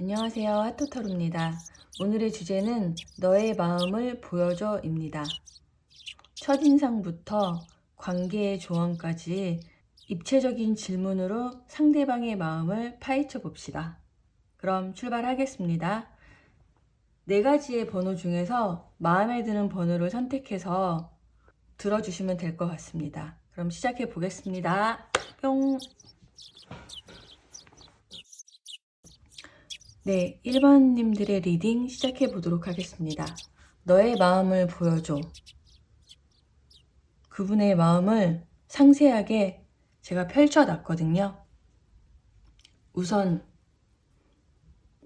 안녕하세요. 핫토터루입니다. 오늘의 주제는 너의 마음을 보여줘입니다. 첫인상부터 관계의 조언까지 입체적인 질문으로 상대방의 마음을 파헤쳐 봅시다. 그럼 출발하겠습니다. 4가지의 번호 중에서 마음에 드는 번호를 선택해서 들어주시면 될 것 같습니다. 그럼 시작해 보겠습니다. 뿅! 네, 1번님들의 리딩 시작해 보도록 하겠습니다. 너의 마음을 보여줘. 그분의 마음을 상세하게 제가 펼쳐놨거든요. 우선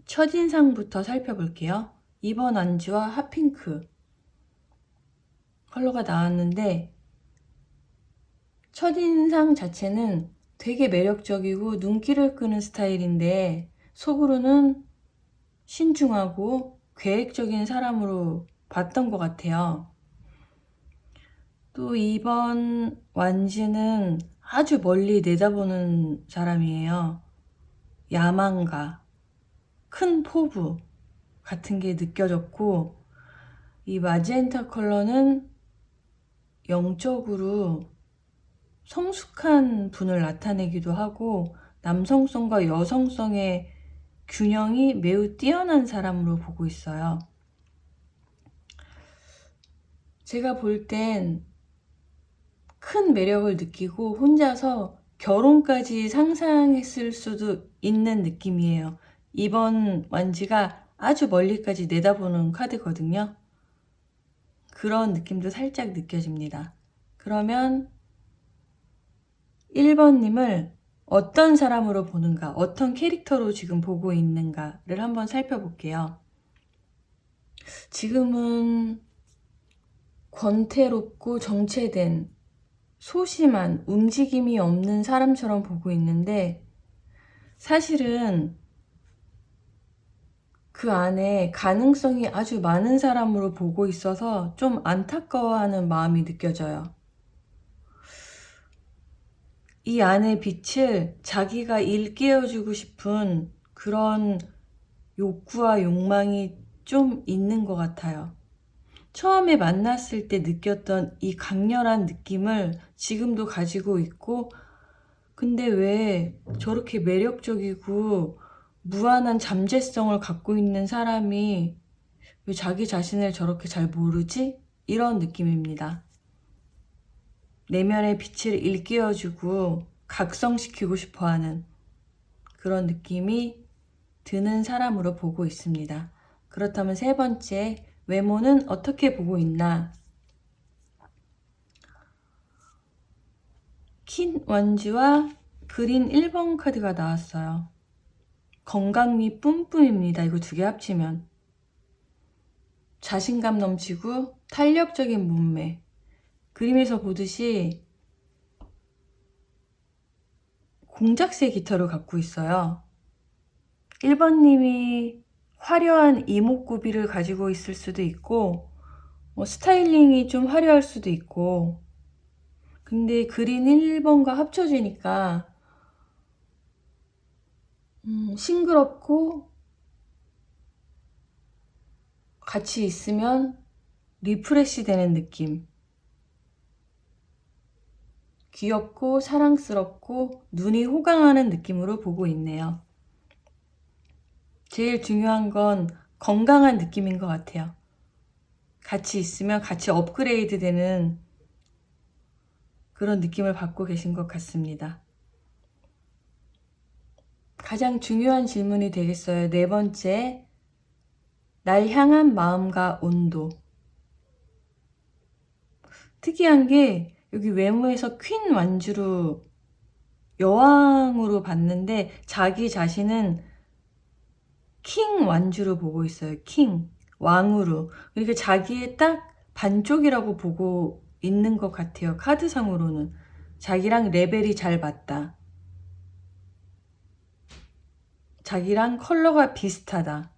첫인상부터 살펴볼게요. 2번 안지와 핫핑크 컬러가 나왔는데 첫인상 자체는 되게 매력적이고 눈길을 끄는 스타일인데 속으로는 신중하고 계획적인 사람으로 봤던 것 같아요. 또 2번 완지는 아주 멀리 내다보는 사람이에요. 야망가, 큰 포부 같은 게 느껴졌고, 이 마젠타 컬러는 영적으로 성숙한 분을 나타내기도 하고 남성성과 여성성의 균형이 매우 뛰어난 사람으로 보고 있어요. 제가 볼 땐 큰 매력을 느끼고 혼자서 결혼까지 상상했을 수도 있는 느낌이에요. 이번 완지가 아주 멀리까지 내다보는 카드거든요. 그런 느낌도 살짝 느껴집니다. 그러면 1번님을 어떤 사람으로 보는가, 어떤 캐릭터로 지금 보고 있는가를 한번 살펴볼게요. 지금은 권태롭고 정체된 소심한 움직임이 없는 사람처럼 보고 있는데 사실은 그 안에 가능성이 아주 많은 사람으로 보고 있어서 좀 안타까워하는 마음이 느껴져요. 이 안의 빛을 자기가 일깨워주고 싶은 그런 욕구와 욕망이 좀 있는 것 같아요. 처음에 만났을 때 느꼈던 이 강렬한 느낌을 지금도 가지고 있고, 근데 왜 저렇게 매력적이고 무한한 잠재성을 갖고 있는 사람이 왜 자기 자신을 저렇게 잘 모르지? 이런 느낌입니다. 내면의 빛을 일깨워주고 각성시키고 싶어하는 그런 느낌이 드는 사람으로 보고 있습니다. 그렇다면 3번째, 외모는 어떻게 보고 있나? 킨 원지와 그린 1번 카드가 나왔어요. 건강미 뿜뿜입니다. 이거 2개 합치면. 자신감 넘치고 탄력적인 몸매. 그림에서 보듯이 공작새 깃털을 갖고 있어요. 1번님이 화려한 이목구비를 가지고 있을 수도 있고 스타일링이 좀 화려할 수도 있고, 근데 그린 1번과 합쳐지니까 싱그럽고 같이 있으면 리프레시 되는 느낌. 귀엽고 사랑스럽고 눈이 호강하는 느낌으로 보고 있네요. 제일 중요한 건 건강한 느낌인 것 같아요. 같이 있으면 같이 업그레이드 되는 그런 느낌을 받고 계신 것 같습니다. 가장 중요한 질문이 되겠어요. 4번째, 날 향한 마음과 온도. 특이한 게 여기 외모에서 퀸 완주로 여왕으로 봤는데 자기 자신은 킹 완주로 보고 있어요. 킹, 왕으로. 그러니까 자기의 딱 반쪽이라고 보고 있는 것 같아요. 카드상으로는. 자기랑 레벨이 잘 맞다. 자기랑 컬러가 비슷하다.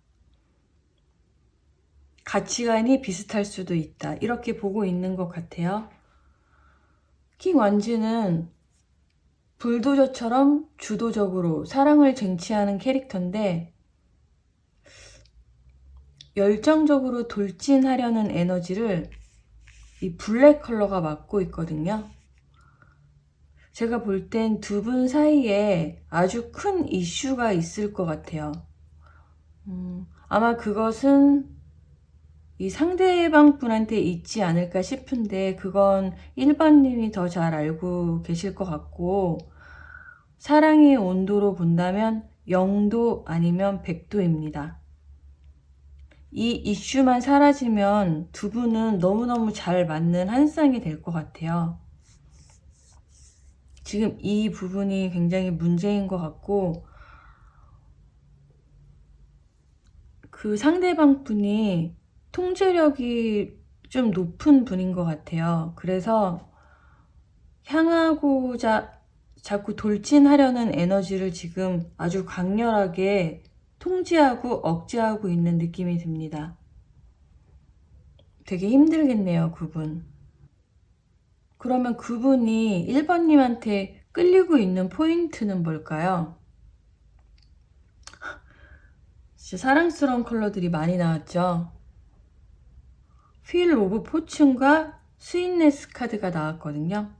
가치관이 비슷할 수도 있다. 이렇게 보고 있는 것 같아요. 킹 완주는 불도저처럼 주도적으로 사랑을 쟁취하는 캐릭터인데 열정적으로 돌진하려는 에너지를 이 블랙 컬러가 맡고 있거든요. 제가 볼 땐 두 분 사이에 아주 큰 이슈가 있을 것 같아요. 아마 그것은 이 상대방 분한테 있지 않을까 싶은데 그건 1번님이 더 잘 알고 계실 것 같고, 사랑의 온도로 본다면 0도 아니면 100도입니다. 이 이슈만 사라지면 두 분은 너무너무 잘 맞는 한 쌍이 될 것 같아요. 지금 이 부분이 굉장히 문제인 것 같고, 그 상대방 분이 통제력이 좀 높은 분인 것 같아요. 그래서 향하고자 자꾸 돌진하려는 에너지를 지금 아주 강렬하게 통제하고 억제하고 있는 느낌이 듭니다. 되게 힘들겠네요, 그분. 그러면 그분이 1번님한테 끌리고 있는 포인트는 뭘까요? 진짜 사랑스러운 컬러들이 많이 나왔죠. 휠 오브 포춘과 스윗네스 카드가 나왔거든요.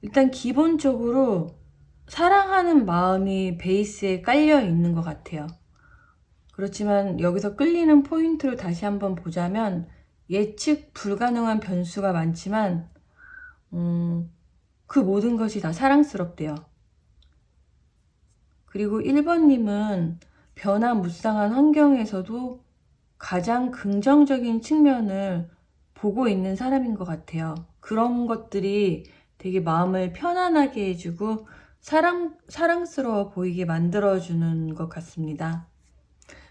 일단 기본적으로 사랑하는 마음이 베이스에 깔려 있는 것 같아요. 그렇지만 여기서 끌리는 포인트를 다시 한번 보자면 예측 불가능한 변수가 많지만 그 모든 것이 다 사랑스럽대요. 그리고 1번님은 변화무쌍한 환경에서도 가장 긍정적인 측면을 보고 있는 사람인 것 같아요. 그런 것들이 되게 마음을 편안하게 해주고 사랑스러워 보이게 만들어주는 것 같습니다.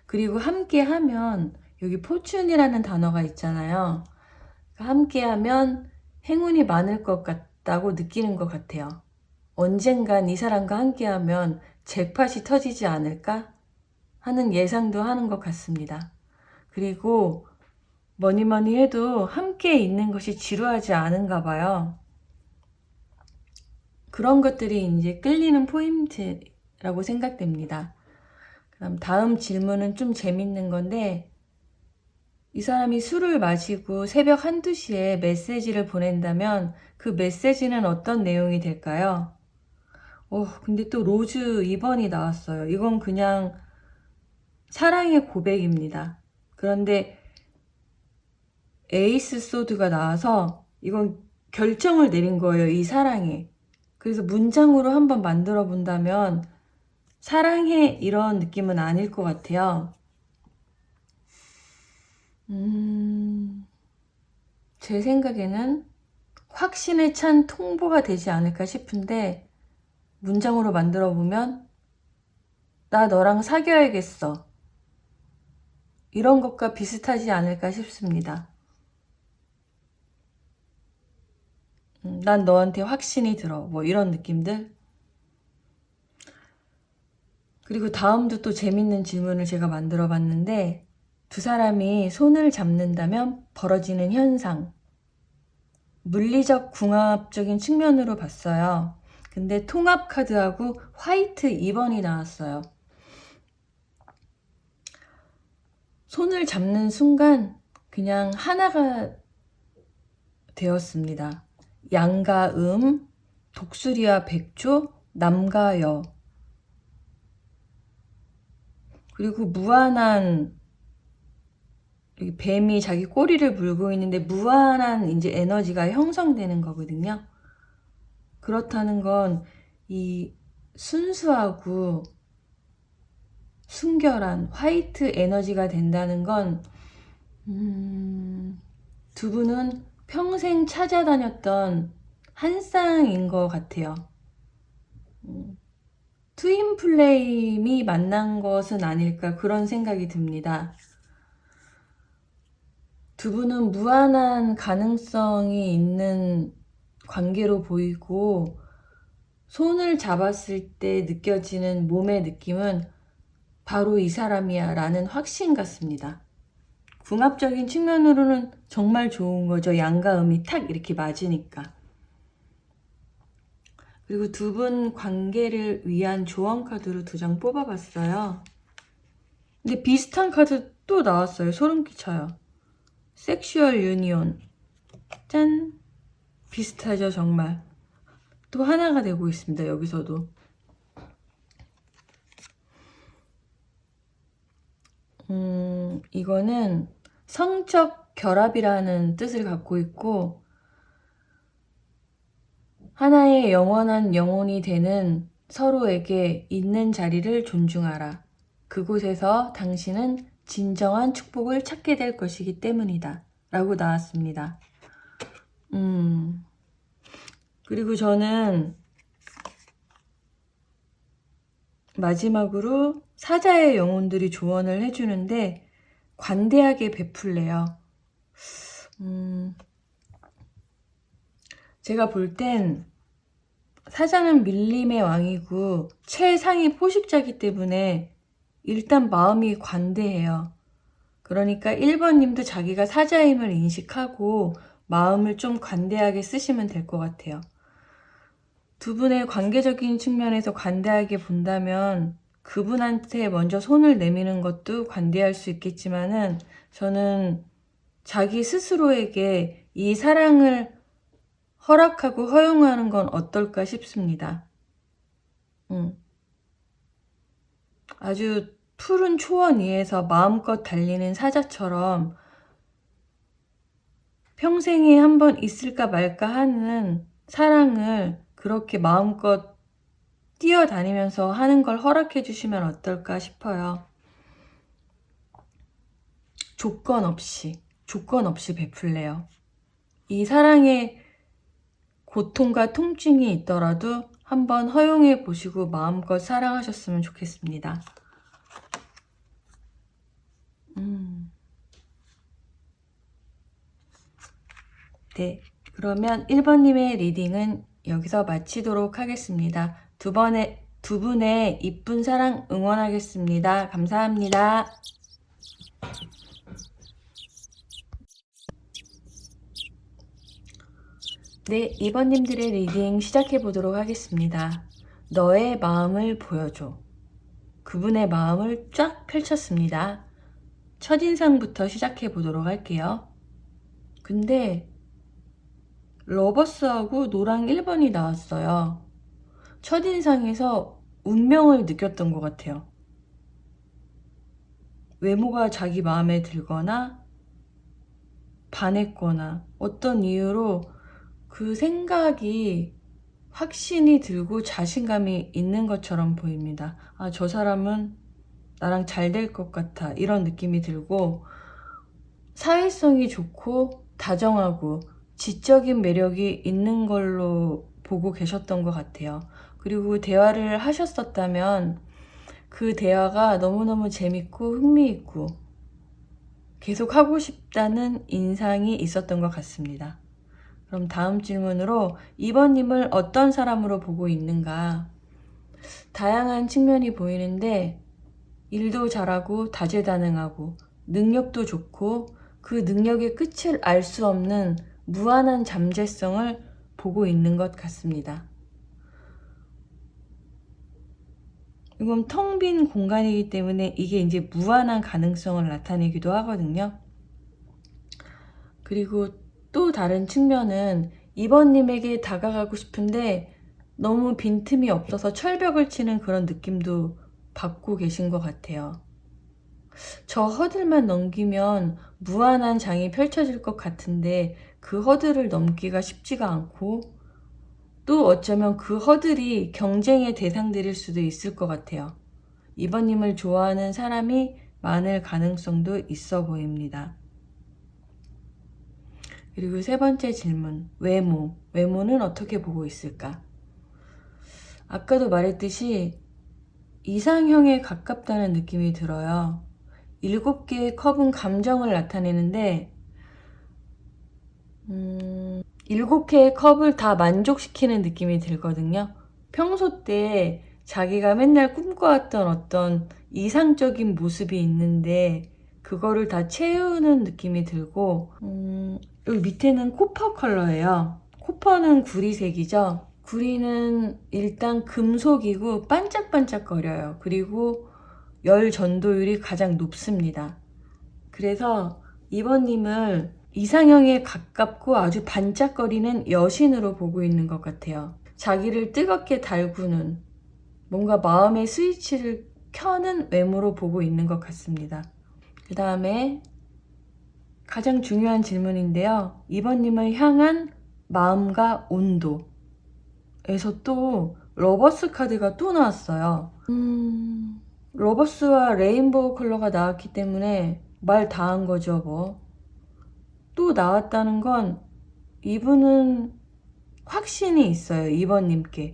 그리고 함께 하면, 여기 포춘이라는 단어가 있잖아요. 함께 하면 행운이 많을 것 같다고 느끼는 것 같아요. 언젠간 이 사람과 함께 하면 잭팟이 터지지 않을까 하는 예상도 하는 것 같습니다. 그리고 뭐니 해도 함께 있는 것이 지루하지 않은가 봐요. 그런 것들이 이제 끌리는 포인트라고 생각됩니다. 그럼 다음 질문은 좀 재밌는 건데, 이 사람이 술을 마시고 새벽 1~2시에 메시지를 보낸다면 그 메시지는 어떤 내용이 될까요? 근데 또 로즈 2번이 나왔어요. 이건 그냥 사랑의 고백입니다. 그런데 에이스 소드가 나와서 이건 결정을 내린 거예요, 이 사랑에. 그래서 문장으로 한번 만들어 본다면 사랑해 이런 느낌은 아닐 것 같아요. 제 생각에는 확신에 찬 통보가 되지 않을까 싶은데, 문장으로 만들어 보면 나 너랑 사귀어야겠어, 이런 것과 비슷하지 않을까 싶습니다. 난 너한테 확신이 들어, 뭐 이런 느낌들. 그리고 다음도 또 재밌는 질문을 제가 만들어 봤는데, 두 사람이 손을 잡는다면 벌어지는 현상, 물리적 궁합적인 측면으로 봤어요. 근데 통합 카드하고 화이트 2번이 나왔어요. 손을 잡는 순간 그냥 하나가 되었습니다. 양과 독수리와 백조, 남과 여. 그리고 무한한, 뱀이 자기 꼬리를 물고 있는데 무한한 이제 에너지가 형성되는 거거든요. 그렇다는 건 이 순수하고 순결한 화이트 에너지가 된다는 건 두 분은 평생 찾아다녔던 한 쌍인 것 같아요. 트윈 플레임이 만난 것은 아닐까, 그런 생각이 듭니다. 두 분은 무한한 가능성이 있는 관계로 보이고, 손을 잡았을 때 느껴지는 몸의 느낌은 바로 이 사람이야 라는 확신 같습니다. 궁합적인 측면으로는 정말 좋은 거죠. 양과 음이 탁 이렇게 맞으니까. 그리고 두 분 관계를 위한 조언 카드로 2장 뽑아봤어요. 근데 비슷한 카드 또 나왔어요. 소름 끼쳐요. 섹슈얼 유니온. 짠! 비슷하죠, 정말. 또 하나가 되고 있습니다, 여기서도. 이거는 성적 결합이라는 뜻을 갖고 있고, 하나의 영원한 영혼이 되는 서로에게 있는 자리를 존중하라. 그곳에서 당신은 진정한 축복을 찾게 될 것이기 때문이다. 라고 나왔습니다. 그리고 저는 마지막으로 사자의 영혼들이 조언을 해주는데 관대하게 베풀래요. 제가 볼 땐 사자는 밀림의 왕이고 최상위 포식자이기 때문에 일단 마음이 관대해요. 그러니까 1번님도 자기가 사자임을 인식하고 마음을 좀 관대하게 쓰시면 될 것 같아요. 두 분의 관계적인 측면에서 관대하게 본다면 그분한테 먼저 손을 내미는 것도 관대할 수 있겠지만은 저는 자기 스스로에게 이 사랑을 허락하고 허용하는 건 어떨까 싶습니다. 아주 푸른 초원 위에서 마음껏 달리는 사자처럼 평생에 한 번 있을까 말까 하는 사랑을 그렇게 마음껏 뛰어다니면서 하는 걸 허락해 주시면 어떨까 싶어요. 조건 없이 베풀래요. 이 사랑에 고통과 통증이 있더라도 한번 허용해 보시고 마음껏 사랑하셨으면 좋겠습니다. 네, 그러면 1번님의 리딩은 여기서 마치도록 하겠습니다. 두 분의 이쁜 사랑 응원하겠습니다. 감사합니다. 네, 2번님들의 리딩 시작해 보도록 하겠습니다. 너의 마음을 보여줘. 그분의 마음을 쫙 펼쳤습니다. 첫인상부터 시작해 보도록 할게요. 근데 러버스하고 노랑 1번이 나왔어요. 첫인상에서 운명을 느꼈던 것 같아요. 외모가 자기 마음에 들거나 반했거나 어떤 이유로 그 생각이 확신이 들고 자신감이 있는 것처럼 보입니다. 아, 저 사람은 나랑 잘 될 것 같아. 이런 느낌이 들고 사회성이 좋고 다정하고 지적인 매력이 있는 걸로 보고 계셨던 것 같아요. 그리고 대화를 하셨었다면 그 대화가 너무너무 재밌고 흥미있고 계속 하고 싶다는 인상이 있었던 것 같습니다. 그럼 다음 질문으로 2번님을 어떤 사람으로 보고 있는가? 다양한 측면이 보이는데 일도 잘하고 다재다능하고 능력도 좋고 그 능력의 끝을 알 수 없는 무한한 잠재성을 보고 있는 것 같습니다. 이건 텅 빈 공간이기 때문에 이게 이제 무한한 가능성을 나타내기도 하거든요. 그리고 또 다른 측면은 2번님에게 다가가고 싶은데 너무 빈틈이 없어서 철벽을 치는 그런 느낌도 받고 계신 것 같아요. 저 허들만 넘기면 무한한 장이 펼쳐질 것 같은데 그 허들을 넘기가 쉽지가 않고 또 어쩌면 그 허들이 경쟁의 대상들일 수도 있을 것 같아요. 2번님을 좋아하는 사람이 많을 가능성도 있어 보입니다. 그리고 3번째 질문, 외모는 어떻게 보고 있을까? 아까도 말했듯이 이상형에 가깝다는 느낌이 들어요. 7개의 컵은 감정을 나타내는데 7개의 컵을 다 만족시키는 느낌이 들거든요. 평소 때 자기가 맨날 꿈꿔왔던 어떤 이상적인 모습이 있는데 그거를 다 채우는 느낌이 들고 여기 밑에는 코퍼 컬러예요. 코퍼는 구리색이죠. 구리는 일단 금속이고 반짝반짝거려요. 그리고 열 전도율이 가장 높습니다. 그래서 2번님을 이상형에 가깝고 아주 반짝거리는 여신으로 보고 있는 것 같아요. 자기를 뜨겁게 달구는, 뭔가 마음의 스위치를 켜는 외모로 보고 있는 것 같습니다. 그 다음에 가장 중요한 질문인데요. 2번님을 향한 마음과 온도에서 또 러버스 카드가 또 나왔어요. 러버스와 레인보우 컬러가 나왔기 때문에 말 다 한 거죠, 뭐. 또 나왔다는 건 이분은 확신이 있어요, 2번님께.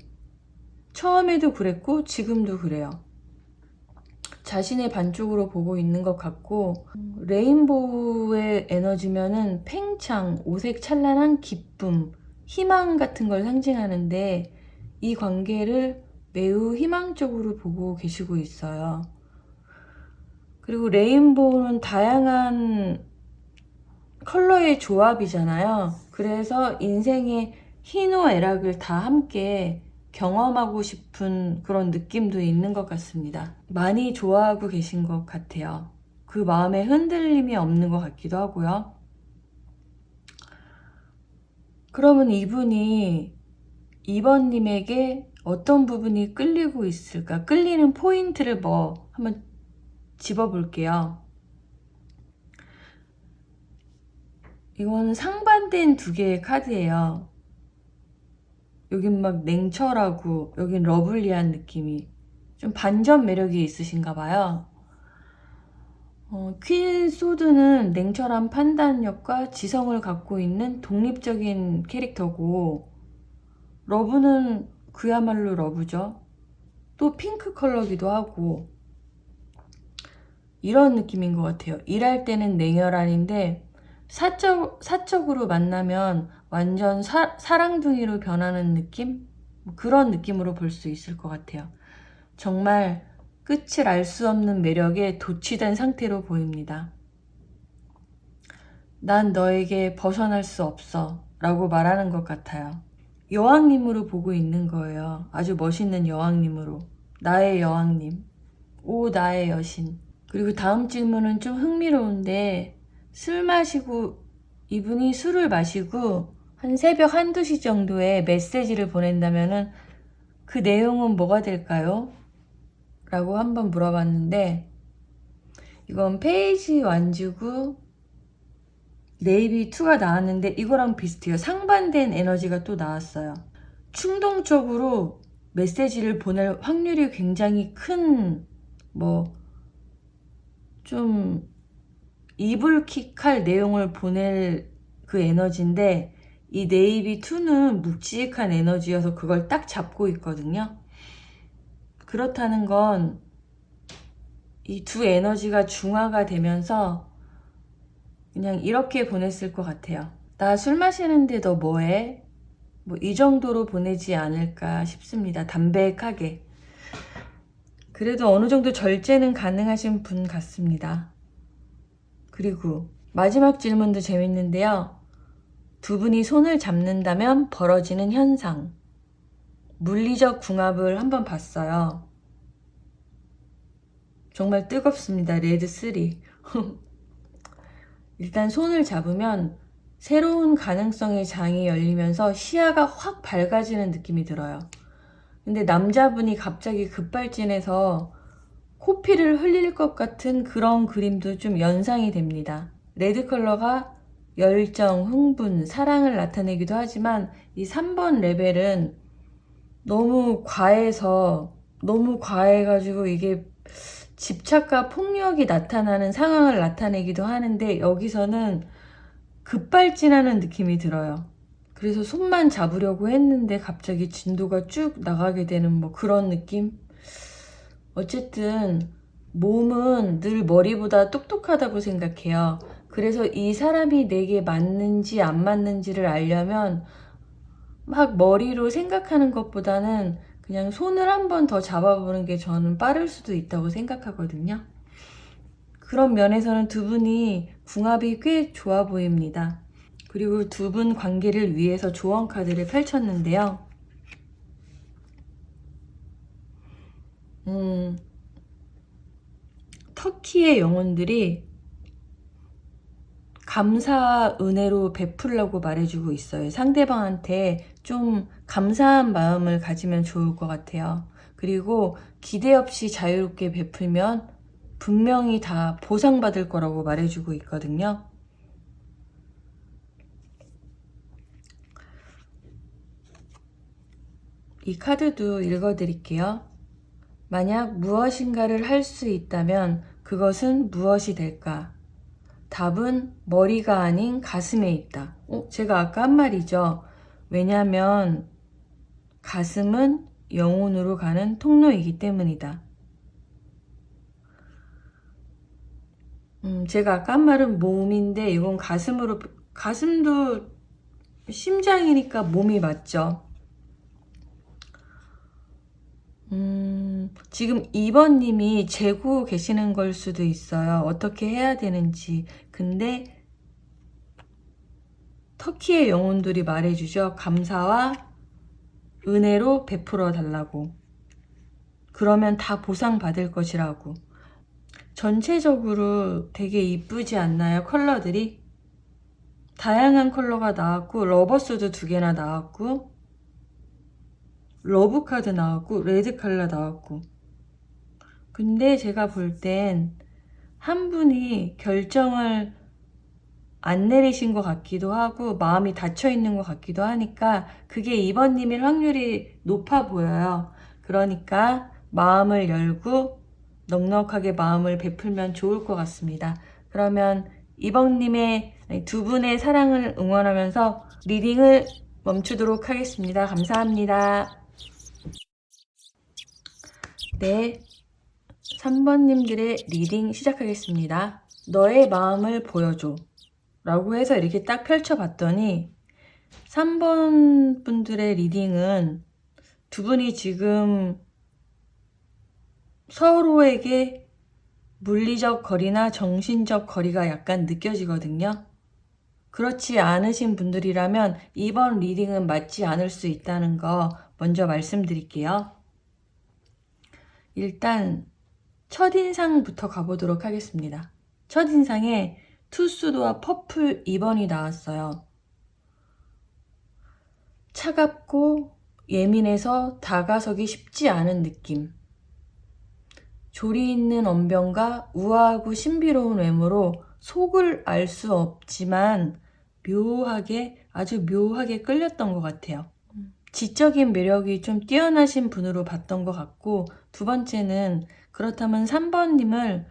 처음에도 그랬고 지금도 그래요. 자신의 반쪽으로 보고 있는 것 같고, 레인보우의 에너지면은 팽창, 오색 찬란한 기쁨, 희망 같은 걸 상징하는데 이 관계를 매우 희망적으로 보고 계시고 있어요. 그리고 레인보우는 다양한 컬러의 조합이잖아요. 그래서 인생의 희노애락을 다 함께 경험하고 싶은 그런 느낌도 있는 것 같습니다. 많이 좋아하고 계신 것 같아요. 그 마음에 흔들림이 없는 것 같기도 하고요. 그러면 이분이 2번님에게 어떤 부분이 끌리고 있을까? 끌리는 포인트를 뭐 한번 집어볼게요. 이건 상반된 두 개의 카드예요. 여긴 막 냉철하고 여긴 러블리한 느낌이 좀 반전 매력이 있으신가 봐요. 퀸 소드는 냉철한 판단력과 지성을 갖고 있는 독립적인 캐릭터고, 러브는 그야말로 러브죠. 또 핑크 컬러기도 하고 이런 느낌인 것 같아요. 일할 때는 냉혈한인데 사적으로 만나면 완전 사랑둥이로 변하는 느낌? 그런 느낌으로 볼 수 있을 것 같아요. 정말 끝을 알 수 없는 매력에 도취된 상태로 보입니다. 난 너에게 벗어날 수 없어 라고 말하는 것 같아요. 여왕님으로 보고 있는 거예요. 아주 멋있는 여왕님으로. 나의 여왕님. 오 나의 여신. 그리고 다음 질문은 좀 흥미로운데, 이분이 술을 마시고 한 새벽 1~2시 정도에 메시지를 보낸다면은 그 내용은 뭐가 될까요? 라고 한번 물어봤는데, 이건 페이지 완주고 네이비 2가 나왔는데 이거랑 비슷해요. 상반된 에너지가 또 나왔어요. 충동적으로 메시지를 보낼 확률이 굉장히 큰, 좀 이불킥할 내용을 보낼 그 에너지인데, 이 네이비 2는 묵직한 에너지여서 그걸 딱 잡고 있거든요. 그렇다는 건 이 두 에너지가 중화가 되면서 그냥 이렇게 보냈을 것 같아요. 나 술 마시는데 너 뭐해? 이 정도로 보내지 않을까 싶습니다. 담백하게. 그래도 어느 정도 절제는 가능하신 분 같습니다. 그리고 마지막 질문도 재밌는데요. 두 분이 손을 잡는다면 벌어지는 현상. 물리적 궁합을 한번 봤어요. 정말 뜨겁습니다. 레드 3. 일단 손을 잡으면 새로운 가능성의 장이 열리면서 시야가 확 밝아지는 느낌이 들어요. 근데 남자분이 갑자기 급발진해서 코피를 흘릴 것 같은 그런 그림도 좀 연상이 됩니다. 레드 컬러가 열정, 흥분, 사랑을 나타내기도 하지만 이 3번 레벨은 너무 과해가지고 이게 집착과 폭력이 나타나는 상황을 나타내기도 하는데, 여기서는 급발진하는 느낌이 들어요. 그래서 손만 잡으려고 했는데 갑자기 진도가 쭉 나가게 되는 그런 느낌? 어쨌든 몸은 늘 머리보다 똑똑하다고 생각해요. 그래서 이 사람이 내게 맞는지 안 맞는지를 알려면 막 머리로 생각하는 것보다는 그냥 손을 한 번 더 잡아보는 게 저는 빠를 수도 있다고 생각하거든요. 그런 면에서는 두 분이 궁합이 꽤 좋아 보입니다. 그리고 두 분 관계를 위해서 조언 카드를 펼쳤는데요. 터키의 영혼들이 감사 은혜로 베풀라고 말해주고 있어요. 상대방한테 좀 감사한 마음을 가지면 좋을 것 같아요. 그리고 기대 없이 자유롭게 베풀면 분명히 다 보상받을 거라고 말해주고 있거든요. 이 카드도 읽어드릴게요. 만약 무엇인가를 할 수 있다면 그것은 무엇이 될까? 답은 머리가 아닌 가슴에 있다. 제가 아까 한 말이죠. 왜냐하면 가슴은 영혼으로 가는 통로이기 때문이다. 제가 아까 한 말은 몸인데 이건 가슴으로, 가슴도 심장이니까 몸이 맞죠. 지금 2번님이 재고 계시는 걸 수도 있어요. 어떻게 해야 되는지. 근데 터키의 영혼들이 말해주죠. 감사와 은혜로 베풀어 달라고. 그러면 다 보상받을 것이라고. 전체적으로 되게 이쁘지 않나요? 컬러들이? 다양한 컬러가 나왔고, 러버소드 2개나 나왔고, 러브카드 나왔고, 레드 컬러 나왔고. 근데 제가 볼 땐 한 분이 결정을 안 내리신 것 같기도 하고 마음이 닫혀 있는 것 같기도 하니까 그게 2번님일 확률이 높아 보여요. 그러니까 마음을 열고 넉넉하게 마음을 베풀면 좋을 것 같습니다. 그러면 2번님의 두 분의 사랑을 응원하면서 리딩을 멈추도록 하겠습니다. 감사합니다. 네, 3번님들의 리딩 시작하겠습니다. 너의 마음을 보여줘 라고 해서 이렇게 딱 펼쳐봤더니 3번 분들의 리딩은 두 분이 지금 서로에게 물리적 거리나 정신적 거리가 약간 느껴지거든요. 그렇지 않으신 분들이라면 이번 리딩은 맞지 않을 수 있다는 거 먼저 말씀드릴게요. 일단 첫인상부터 가보도록 하겠습니다. 첫인상에 투수드와 퍼플 2번이 나왔어요. 차갑고 예민해서 다가서기 쉽지 않은 느낌. 조리 있는 언변과 우아하고 신비로운 외모로 속을 알 수 없지만 묘하게, 아주 묘하게 끌렸던 것 같아요. 지적인 매력이 좀 뛰어나신 분으로 봤던 것 같고, 두 번째는 그렇다면 3번님을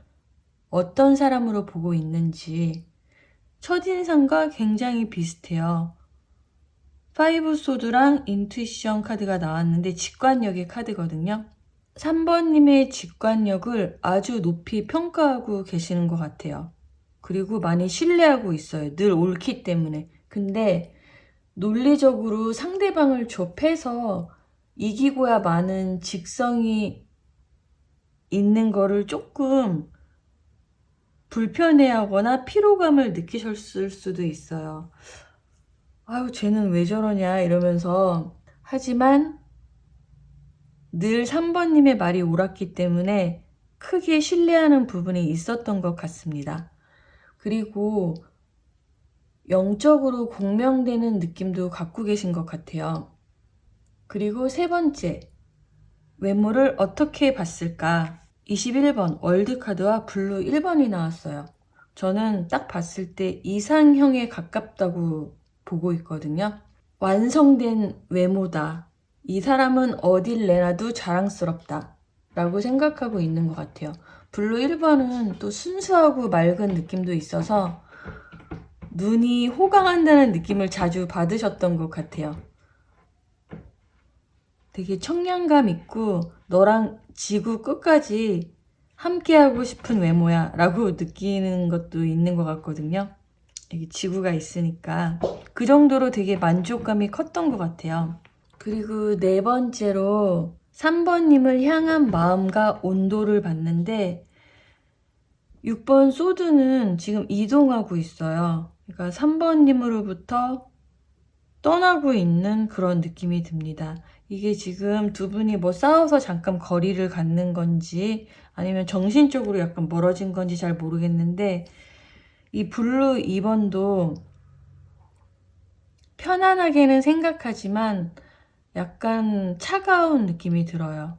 어떤 사람으로 보고 있는지 첫인상과 굉장히 비슷해요. 5 소드랑 인투이션 카드가 나왔는데 직관력의 카드거든요. 3번님의 직관력을 아주 높이 평가하고 계시는 것 같아요. 그리고 많이 신뢰하고 있어요. 늘 옳기 때문에. 근데 논리적으로 상대방을 좁혀서 이기고야 마는 직성이 있는 거를 조금 불편해하거나 피로감을 느끼셨을 수도 있어요. 아유, 쟤는 왜 저러냐 이러면서. 하지만 늘 3번님의 말이 옳았기 때문에 크게 신뢰하는 부분이 있었던 것 같습니다. 그리고 영적으로 공명되는 느낌도 갖고 계신 것 같아요. 그리고 세 번째, 외모를 어떻게 봤을까? 21번 월드카드와 블루 1번이 나왔어요. 저는 딱 봤을 때 이상형에 가깝다고 보고 있거든요. 완성된 외모다. 이 사람은 어딜 내놔도 자랑스럽다 라고 생각하고 있는 것 같아요. 블루 1번은 또 순수하고 맑은 느낌도 있어서 눈이 호강한다는 느낌을 자주 받으셨던 것 같아요. 되게 청량감 있고 너랑 지구 끝까지 함께하고 싶은 외모야 라고 느끼는 것도 있는 것 같거든요. 여기 지구가 있으니까 그 정도로 되게 만족감이 컸던 것 같아요. 그리고 네 번째로 3번님을 향한 마음과 온도를 봤는데 6번 소드는 지금 이동하고 있어요. 그러니까 3번님으로부터 떠나고 있는 그런 느낌이 듭니다. 이게 지금 두 분이 뭐 싸워서 잠깐 거리를 갖는 건지 아니면 정신적으로 약간 멀어진 건지 잘 모르겠는데, 이 블루 2번도 편안하게는 생각하지만 약간 차가운 느낌이 들어요.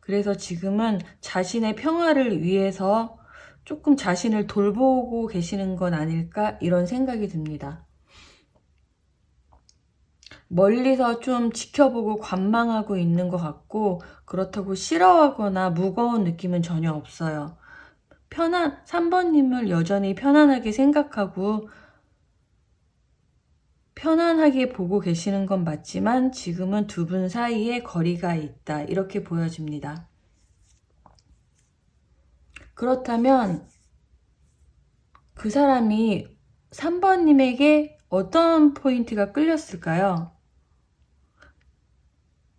그래서 지금은 자신의 평화를 위해서 조금 자신을 돌보고 계시는 건 아닐까, 이런 생각이 듭니다. 멀리서 좀 지켜보고 관망하고 있는 것 같고, 그렇다고 싫어하거나 무거운 느낌은 전혀 없어요. 3번님을 여전히 편안하게 생각하고 편안하게 보고 계시는 건 맞지만 지금은 두 분 사이에 거리가 있다, 이렇게 보여집니다. 그렇다면 그 사람이 3번님에게 어떤 포인트가 끌렸을까요?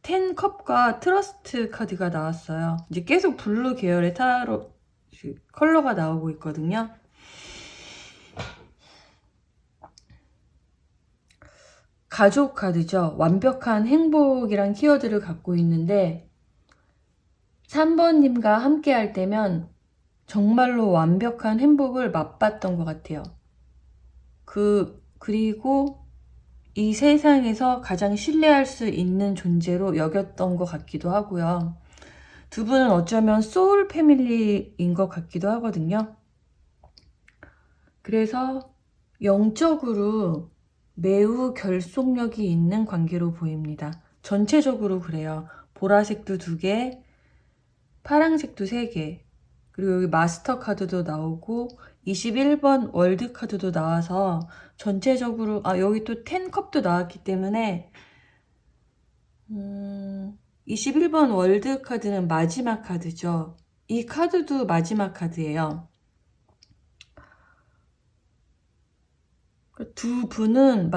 10컵과 트러스트 카드가 나왔어요. 이제 계속 블루 계열의 타로 컬러가 나오고 있거든요. 가족 카드죠. 완벽한 행복이란 키워드를 갖고 있는데 3번님과 함께 할 때면 정말로 완벽한 행복을 맛봤던 것 같아요. 그리고 이 세상에서 가장 신뢰할 수 있는 존재로 여겼던 것 같기도 하고요. 두 분은 어쩌면 소울 패밀리인 것 같기도 하거든요. 그래서 영적으로 매우 결속력이 있는 관계로 보입니다. 전체적으로 그래요. 보라색도 2개, 파란색도 3개, 그리고 여기 마스터 카드도 나오고 21번 월드 카드도 나와서 전체적으로, 여기 또 10컵도 나왔기 때문에 21번 월드 카드는 마지막 카드죠. 이 카드도 마지막 카드예요. 두 분의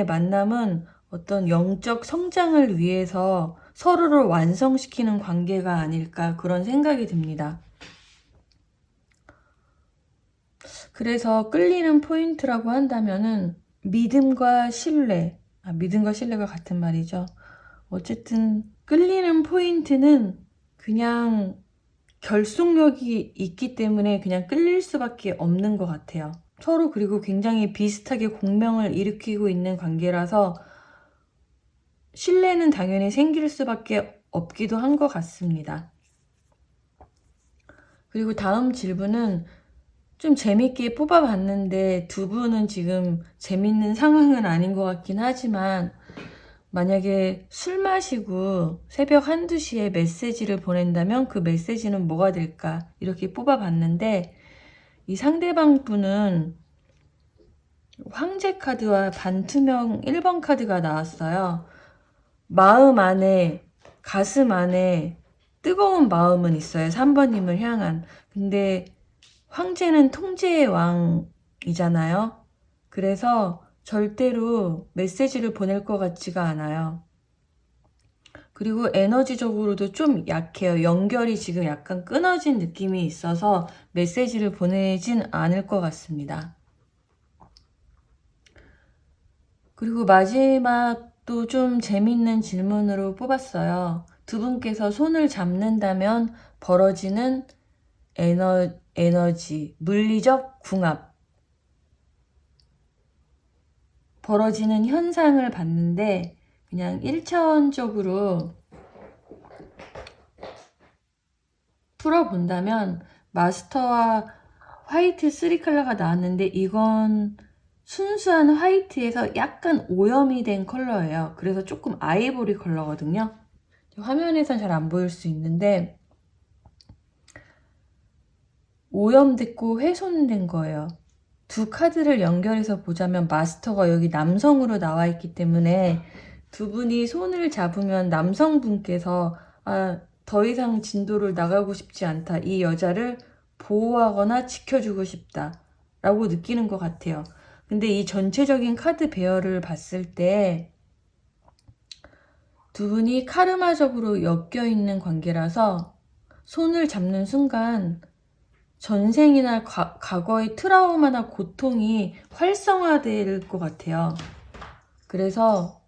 만남은 어떤 영적 성장을 위해서 서로를 완성시키는 관계가 아닐까, 그런 생각이 듭니다. 그래서 끌리는 포인트라고 한다면은 믿음과 신뢰가 같은 말이죠. 어쨌든 끌리는 포인트는 그냥 결속력이 있기 때문에 그냥 끌릴 수밖에 없는 것 같아요. 서로 그리고 굉장히 비슷하게 공명을 일으키고 있는 관계라서 신뢰는 당연히 생길 수밖에 없기도 한 것 같습니다. 그리고 다음 질문은 좀 재밌게 뽑아봤는데 두 분은 지금 재밌는 상황은 아닌 것 같긴 하지만, 만약에 술 마시고 새벽 1~2시에 메시지를 보낸다면 그 메시지는 뭐가 될까, 이렇게 뽑아봤는데 이 상대방 분은 황제 카드와 반투명 1번 카드가 나왔어요. 마음 안에, 가슴 안에 뜨거운 마음은 있어요. 3번님을 향한. 근데 황제는 통제의 왕이잖아요. 그래서 절대로 메시지를 보낼 것 같지가 않아요. 그리고 에너지적으로도 좀 약해요. 연결이 지금 약간 끊어진 느낌이 있어서 메시지를 보내진 않을 것 같습니다. 그리고 마지막도 좀 재밌는 질문으로 뽑았어요. 두 분께서 손을 잡는다면 벌어지는 에너지, 물리적 궁합, 벌어지는 현상을 봤는데 그냥 1차원적으로 풀어본다면 마스터와 화이트 3컬러가 나왔는데 이건 순수한 화이트에서 약간 오염이 된 컬러예요. 그래서 조금 아이보리 컬러거든요. 화면에선 잘 안 보일 수 있는데 오염됐고 훼손된 거예요. 두 카드를 연결해서 보자면 마스터가 여기 남성으로 나와 있기 때문에 두 분이 손을 잡으면 남성분께서 더 이상 진도를 나가고 싶지 않다, 이 여자를 보호하거나 지켜주고 싶다 라고 느끼는 것 같아요. 근데 이 전체적인 카드 배열을 봤을 때 두 분이 카르마적으로 엮여있는 관계라서 손을 잡는 순간 전생이나 과거의 트라우마나 고통이 활성화될 것 같아요. 그래서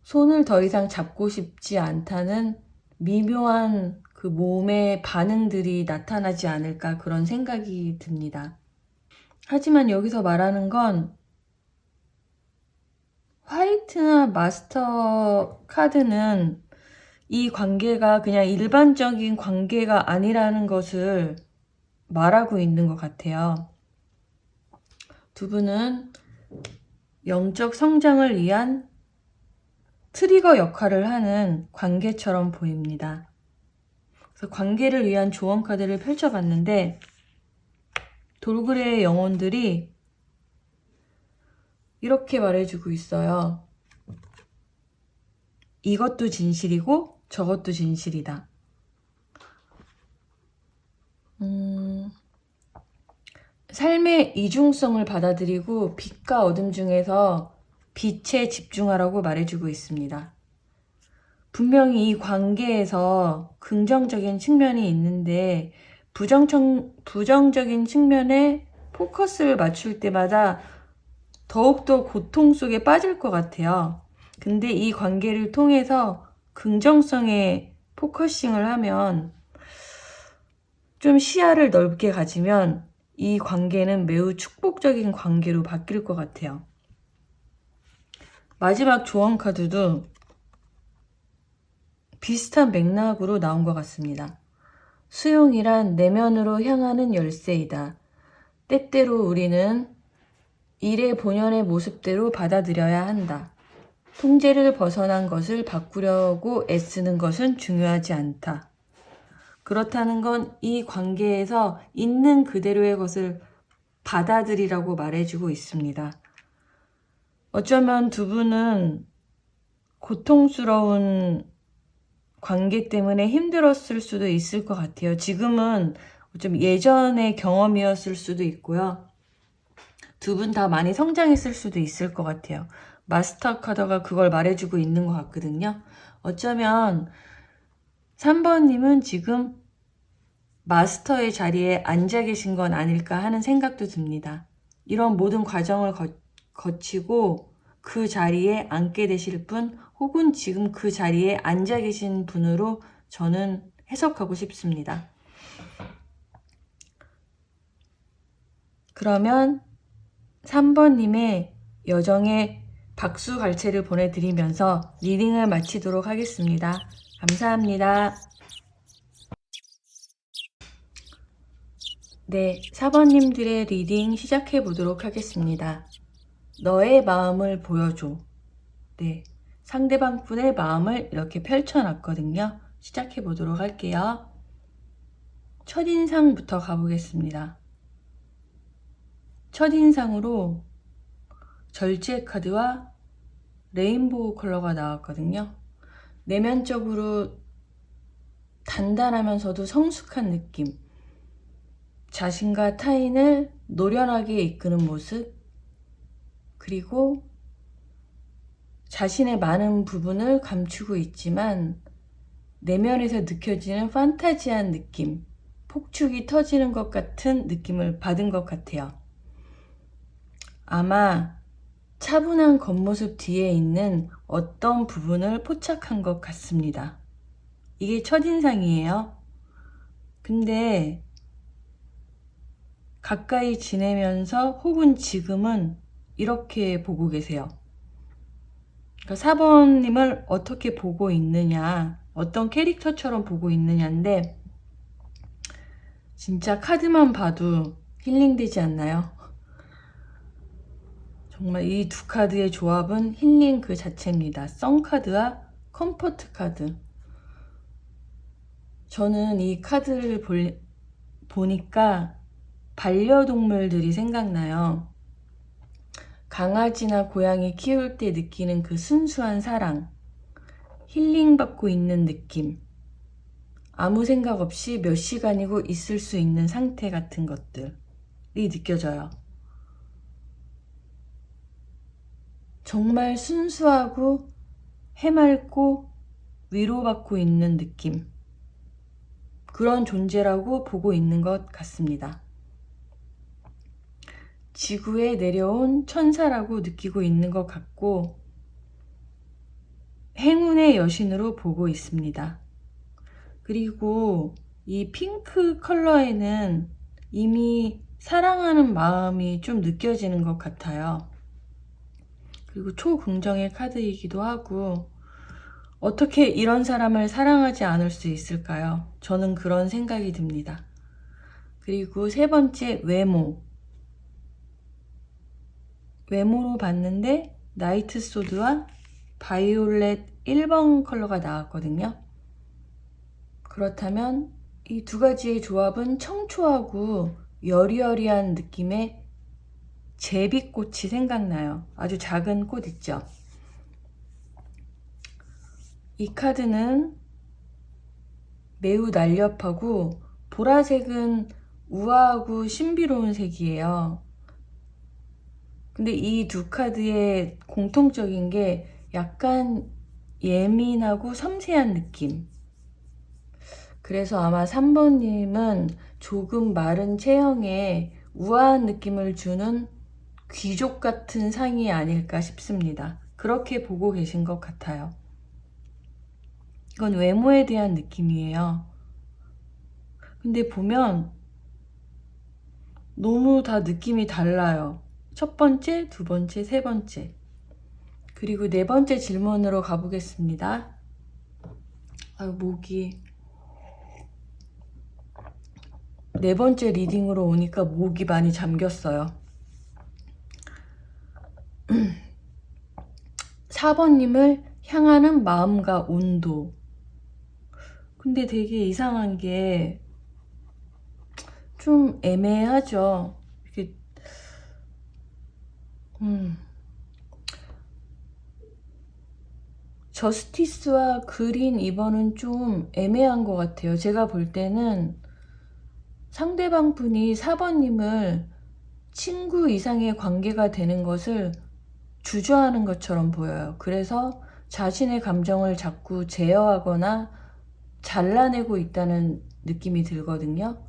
손을 더 이상 잡고 싶지 않다는 미묘한 그 몸의 반응들이 나타나지 않을까 그런 생각이 듭니다. 하지만 여기서 말하는 건 화이트나 마스터 카드는 이 관계가 그냥 일반적인 관계가 아니라는 것을 말하고 있는 것 같아요. 두 분은 영적 성장을 위한 트리거 역할을 하는 관계처럼 보입니다. 그래서 관계를 위한 조언 카드를 펼쳐봤는데 돌고래의 영혼들이 이렇게 말해주고 있어요. 이것도 진실이고 저것도 진실이다. 삶의 이중성을 받아들이고 빛과 어둠 중에서 빛에 집중하라고 말해주고 있습니다. 분명히 이 관계에서 긍정적인 측면이 있는데 부정적인 측면에 포커스를 맞출 때마다 더욱더 고통 속에 빠질 것 같아요. 근데 이 관계를 통해서 긍정성에 포커싱을 하면 좀 시야를 넓게 가지면 이 관계는 매우 축복적인 관계로 바뀔 것 같아요. 마지막 조언 카드도 비슷한 맥락으로 나온 것 같습니다. 수용이란 내면으로 향하는 열쇠이다. 때때로 우리는 일의 본연의 모습대로 받아들여야 한다. 통제를 벗어난 것을 바꾸려고 애쓰는 것은 중요하지 않다. 그렇다는 건 이 관계에서 있는 그대로의 것을 받아들이라고 말해주고 있습니다. 어쩌면 두 분은 고통스러운 관계 때문에 힘들었을 수도 있을 것 같아요. 지금은 좀 예전의 경험이었을 수도 있고요. 두 분 다 많이 성장했을 수도 있을 것 같아요. 마스터 카드가 그걸 말해주고 있는 것 같거든요. 어쩌면 3번님은 지금 마스터의 자리에 앉아 계신 건 아닐까 하는 생각도 듭니다. 이런 모든 과정을 거치고 그 자리에 앉게 되실 분 혹은 지금 그 자리에 앉아 계신 분으로 저는 해석하고 싶습니다. 그러면 3번님의 여정에 박수 갈채를 보내드리면서 리딩을 마치도록 하겠습니다. 감사합니다. 네, 4번님들의 리딩 시작해 보도록 하겠습니다. 너의 마음을 보여줘. 네, 상대방 분의 마음을 이렇게 펼쳐놨거든요. 시작해 보도록 할게요. 첫인상부터 가보겠습니다. 첫인상으로 절제 카드와 레인보우 컬러가 나왔거든요. 내면적으로 단단하면서도 성숙한 느낌, 자신과 타인을 노련하게 이끄는 모습, 그리고 자신의 많은 부분을 감추고 있지만 내면에서 느껴지는 판타지한 느낌, 폭죽이 터지는 것 같은 느낌을 받은 것 같아요. 아마 차분한 겉모습 뒤에 있는 어떤 부분을 포착한 것 같습니다. 이게 첫인상이에요. 근데 가까이 지내면서 혹은 지금은 이렇게 보고 계세요. 그러니까 4번님을 어떻게 보고 있느냐, 어떤 캐릭터처럼 보고 있느냐인데 진짜 카드만 봐도 힐링되지 않나요? 정말 이 두 카드의 조합은 힐링 그 자체입니다. 썬 카드와 컴포트 카드. 저는 이 카드를 보니까 반려동물들이 생각나요. 강아지나 고양이 키울 때 느끼는 그 순수한 사랑, 힐링받고 있는 느낌, 아무 생각 없이 몇 시간이고 있을 수 있는 상태 같은 것들이 느껴져요. 정말 순수하고 해맑고 위로받고 있는 느낌, 그런 존재라고 보고 있는 것 같습니다. 지구에 내려온 천사라고 느끼고 있는 것 같고 행운의 여신으로 보고 있습니다. 그리고 이 핑크 컬러에는 이미 사랑하는 마음이 좀 느껴지는 것 같아요. 그리고 초긍정의 카드이기도 하고, 어떻게 이런 사람을 사랑하지 않을 수 있을까요? 저는 그런 생각이 듭니다. 그리고 세 번째, 외모로 봤는데 나이트 소드와 바이올렛 1번 컬러가 나왔거든요. 그렇다면 이 두 가지의 조합은 청초하고 여리여리한 느낌의 제비꽃이 생각나요. 아주 작은 꽃 있죠. 이 카드는 매우 날렵하고 보라색은 우아하고 신비로운 색이에요. 근데 이 두 카드의 공통적인 게 약간 예민하고 섬세한 느낌. 그래서 아마 3번님은 조금 마른 체형에 우아한 느낌을 주는 귀족 같은 상이 아닐까 싶습니다. 그렇게 보고 계신 것 같아요. 이건 외모에 대한 느낌이에요. 근데 보면 너무 다 느낌이 달라요. 첫 번째, 두 번째, 세 번째. 그리고 네 번째 질문으로 가보겠습니다. 아유, 목이. 네 번째 리딩으로 오니까 목이 많이 잠겼어요. 4번님을 향하는 마음과 온도. 근데 되게 이상한 게 좀 애매하죠. 이렇게 저스티스와 그린 2번은 좀 애매한 것 같아요. 제가 볼 때는 상대방 분이 4번님을 친구 이상의 관계가 되는 것을 주저하는 것처럼 보여요. 그래서 자신의 감정을 자꾸 제어하거나 잘라내고 있다는 느낌이 들거든요.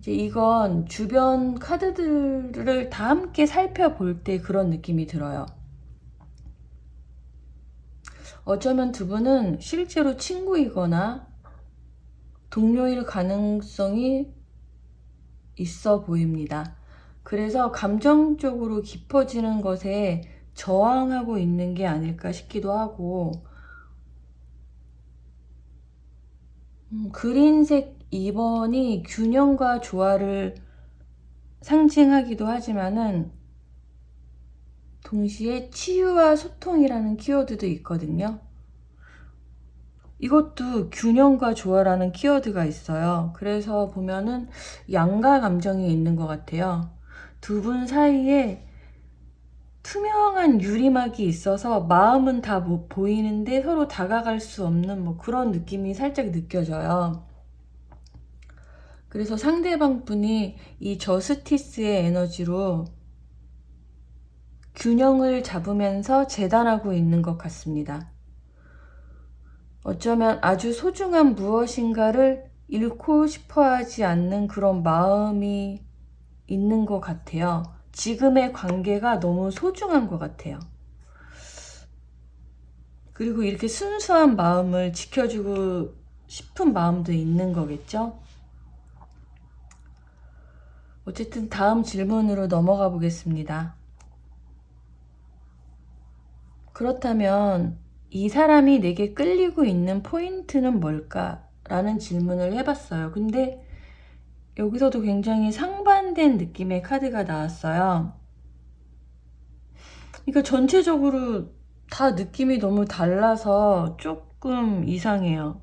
이제 이건 주변 카드들을 다 함께 살펴볼 때 그런 느낌이 들어요. 어쩌면 두 분은 실제로 친구이거나 동료일 가능성이 있어 보입니다. 그래서 감정적으로 깊어지는 것에 저항하고 있는 게 아닐까 싶기도 하고, 그린색 2번이 균형과 조화를 상징하기도 하지만은 동시에 치유와 소통이라는 키워드도 있거든요. 이것도 균형과 조화라는 키워드가 있어요. 그래서 보면은 양가 감정이 있는 것 같아요. 두 분 사이에 투명한 유리막이 있어서 마음은 다 보이는데 서로 다가갈 수 없는 뭐 그런 느낌이 살짝 느껴져요. 그래서 상대방 분이 이 저스티스의 에너지로 균형을 잡으면서 재단하고 있는 것 같습니다. 어쩌면 아주 소중한 무엇인가를 잃고 싶어 하지 않는 그런 마음이 있는 것 같아요. 지금의 관계가 너무 소중한 것 같아요. 그리고 이렇게 순수한 마음을 지켜주고 싶은 마음도 있는 거겠죠? 어쨌든 다음 질문으로 넘어가 보겠습니다. 그렇다면 이 사람이 내게 끌리고 있는 포인트는 뭘까? 라는 질문을 해봤어요. 근데 여기서도 굉장히 상반된 느낌의 카드가 나왔어요. 그러니까 전체적으로 다 느낌이 너무 달라서 조금 이상해요.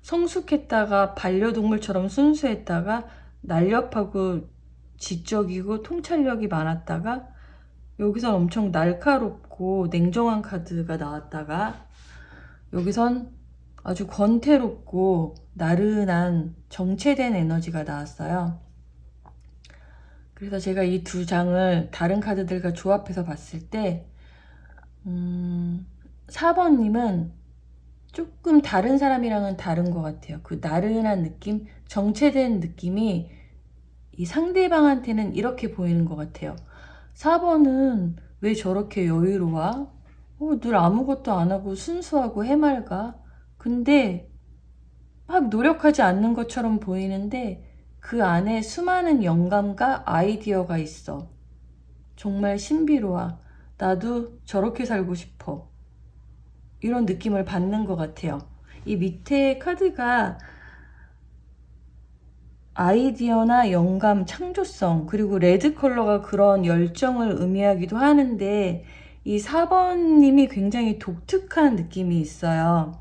성숙했다가 반려동물처럼 순수했다가 날렵하고 지적이고 통찰력이 많았다가 여기선 엄청 날카롭고 냉정한 카드가 나왔다가 여기선 아주 권태롭고 나른한 정체된 에너지가 나왔어요. 그래서 제가 이 두 장을 다른 카드들과 조합해서 봤을 때 4번님은 조금 다른 사람이랑은 다른 것 같아요. 그 나른한 느낌, 정체된 느낌이 이 상대방한테는 이렇게 보이는 것 같아요. 4번은 왜 저렇게 여유로워? 늘 아무것도 안 하고 순수하고 해맑아. 근데 막 노력하지 않는 것처럼 보이는데 그 안에 수많은 영감과 아이디어가 있어. 정말 신비로워. 나도 저렇게 살고 싶어. 이런 느낌을 받는 것 같아요. 이 밑에 카드가 아이디어나 영감, 창조성, 그리고 레드 컬러가 그런 열정을 의미하기도 하는데 이 4번님이 굉장히 독특한 느낌이 있어요.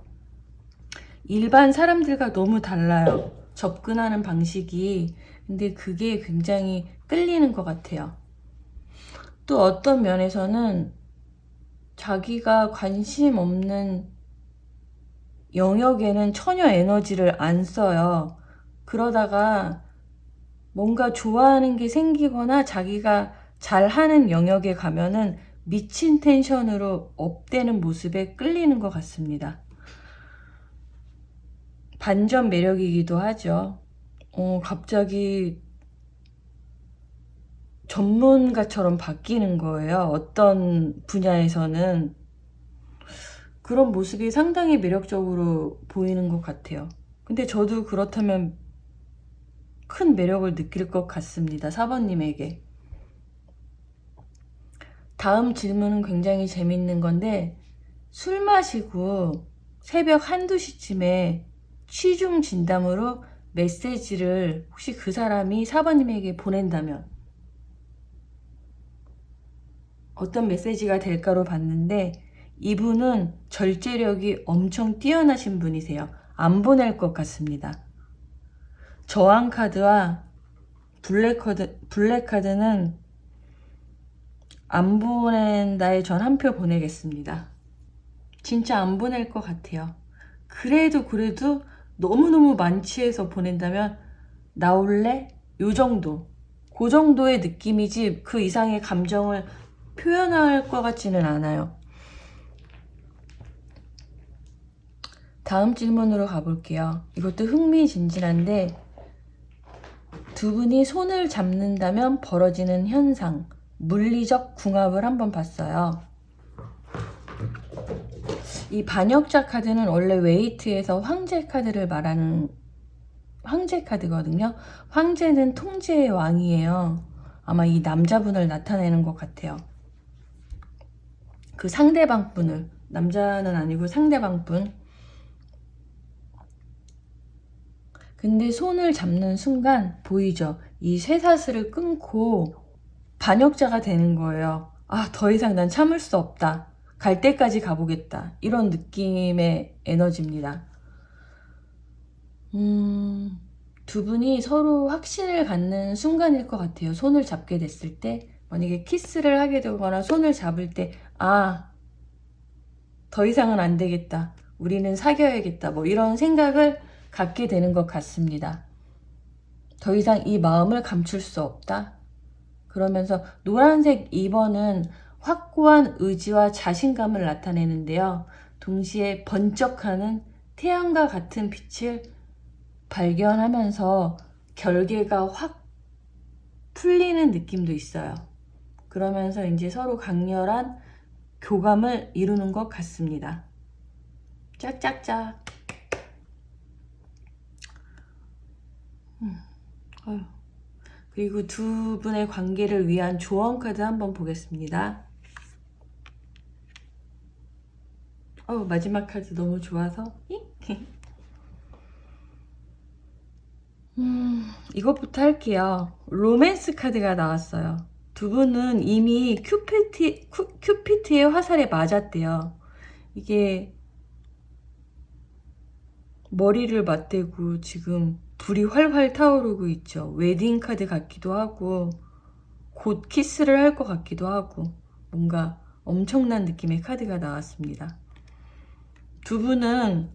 일반 사람들과 너무 달라요. 접근하는 방식이. 근데 그게 굉장히 끌리는 것 같아요. 또 어떤 면에서는 자기가 관심 없는 영역에는 전혀 에너지를 안 써요. 그러다가 뭔가 좋아하는 게 생기거나 자기가 잘하는 영역에 가면은 미친 텐션으로 업되는 모습에 끌리는 것 같습니다. 반전 매력이기도 하죠. 갑자기 전문가처럼 바뀌는 거예요. 어떤 분야에서는. 그런 모습이 상당히 매력적으로 보이는 것 같아요. 근데 저도 그렇다면 큰 매력을 느낄 것 같습니다. 4번님에게. 다음 질문은 굉장히 재밌는 건데, 술 마시고 새벽 1, 2시쯤에 취중 진담으로 메시지를 혹시 그 사람이 4번님에게 보낸다면 어떤 메시지가 될까로 봤는데, 이분은 절제력이 엄청 뛰어나신 분이세요. 안 보낼 것 같습니다. 저항 카드와 블랙 카드는 안 보낸다에 전 한 표 보내겠습니다. 진짜 안 보낼 것 같아요. 그래도 너무너무 만취해서 보낸다면 나올래? 요 정도. 그 정도의 느낌이지 그 이상의 감정을 표현할 것 같지는 않아요. 다음 질문으로 가볼게요. 이것도 흥미진진한데, 두 분이 손을 잡는다면 벌어지는 현상, 물리적 궁합을 한번 봤어요. 이 반역자 카드는 원래 웨이트에서 황제 카드를 말하는 황제 카드거든요. 황제는 통제의 왕이에요. 아마 이 남자분을 나타내는 것 같아요. 그 상대방 분을, 남자는 아니고 상대방 분. 근데 손을 잡는 순간 보이죠? 이 쇠사슬을 끊고 반역자가 되는 거예요. 더 이상 난 참을 수 없다. 갈 때까지 가보겠다. 이런 느낌의 에너지입니다. 두 분이 서로 확신을 갖는 순간일 것 같아요. 손을 잡게 됐을 때, 만약에 키스를 하게 되거나 손을 잡을 때, 더 이상은 안 되겠다. 우리는 사귀어야겠다. 뭐 이런 생각을 갖게 되는 것 같습니다. 더 이상 이 마음을 감출 수 없다. 그러면서 노란색 2번은 확고한 의지와 자신감을 나타내는데요. 동시에 번쩍하는 태양과 같은 빛을 발견하면서 결계가 확 풀리는 느낌도 있어요. 그러면서 이제 서로 강렬한 교감을 이루는 것 같습니다. 짝짝짝. 그리고 두 분의 관계를 위한 조언 카드 한번 보겠습니다. 마지막 카드 너무 좋아서 이것부터 할게요. 로맨스 카드가 나왔어요. 두 분은 이미 큐피트의 화살에 맞았대요. 이게 머리를 맞대고 지금 불이 활활 타오르고 있죠. 웨딩 카드 같기도 하고 곧 키스를 할 것 같기도 하고 뭔가 엄청난 느낌의 카드가 나왔습니다. 두 분은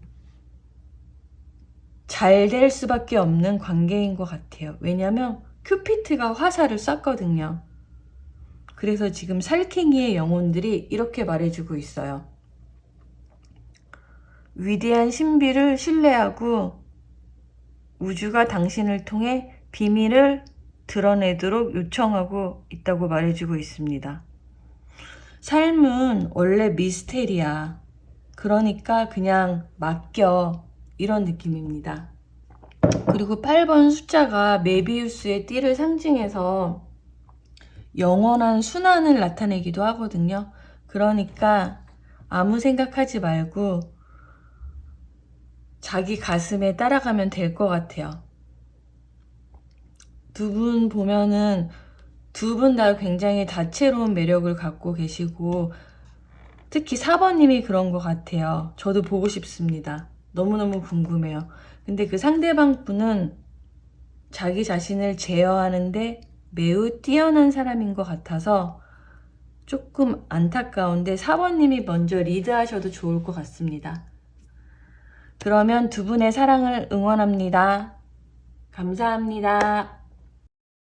잘 될 수밖에 없는 관계인 것 같아요. 왜냐면 큐피트가 화살을 쐈거든요. 그래서 지금 살쾡이의 영혼들이 이렇게 말해주고 있어요. 위대한 신비를 신뢰하고 우주가 당신을 통해 비밀을 드러내도록 요청하고 있다고 말해주고 있습니다. 삶은 원래 미스테리야. 그러니까 그냥 맡겨. 이런 느낌입니다. 그리고 8번 숫자가 메비우스의 띠를 상징해서 영원한 순환을 나타내기도 하거든요. 그러니까 아무 생각하지 말고 자기 가슴에 따라가면 될 것 같아요. 두 분 보면은 두 분 다 굉장히 다채로운 매력을 갖고 계시고 특히 4번님이 그런 것 같아요. 저도 보고 싶습니다. 너무너무 궁금해요. 근데 그 상대방 분은 자기 자신을 제어하는데 매우 뛰어난 사람인 것 같아서 조금 안타까운데 4번님이 먼저 리드하셔도 좋을 것 같습니다. 그러면 두 분의 사랑을 응원합니다. 감사합니다.